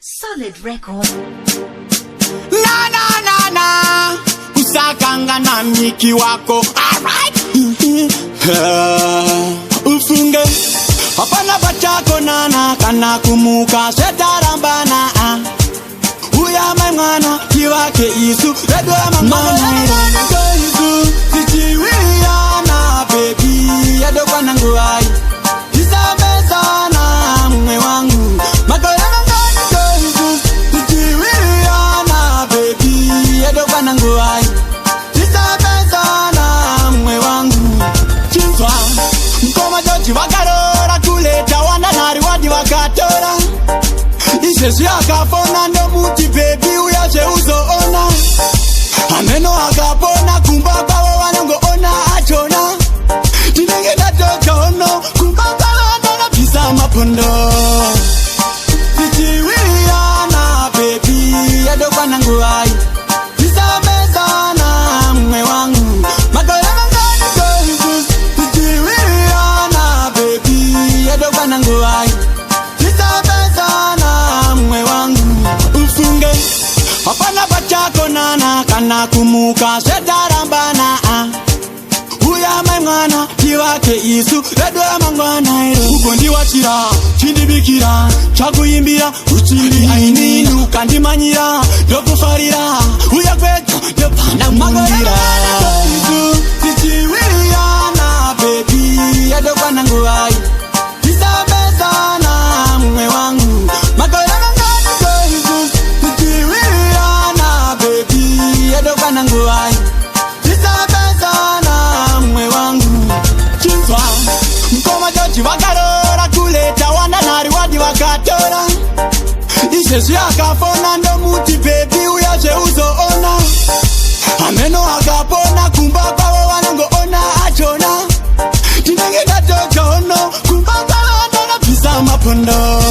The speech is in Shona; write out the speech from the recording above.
Solid record. Na usakanga na miki wako. Alright. Ufunge hapana bachako nana kana kumuka setarambana. Uya mwana kiwake isu redo mwana isu sichiwiana baby yado kwa nanguai isame sana mume wangu makoyana ngani isu sichiwiana baby yado kwa nanguai isame sana mume wangu chintwa mkoma joji wakarora kuleta wana nari wadi wakatora Isesi akafona ndo muti baby uyache uzoona Ameno akapona kumbaka wawanongo ona achona Tinenge natoka ono kumbaka wana pisa mapondo Sichiwiana baby yadoka nanguai Pisa mezana mwe wangu Makoyama ngani koizus Sichiwiana baby yadoka nanguai Pisa mezana mwe wangu Ufunge hapana bachako nana kana kumuka setarambana Uya mwana kiwake isu redo ya mangwana ero Ukondi wachira, chindi bikira, chakuyimbira, uchindi aininu Kandi manyira, dokufarira, uya kwetu, dopana mungira Isu, sichiwiana baby, ya dopana nguai Isa bezana mwe wangu Makoyana ngani ko isu, sichiwiana baby, ya dopana nguai Isa bezana mwe wangu Chintwa, mkoma joji wakarora kuleta wana nari wadi wakatora Isesi akafona ndo muti baby uyache uzoona Ameno akapona kumbaka wawanongo ona achona Tinenge natoka ono kumbaka wana pisa mapondo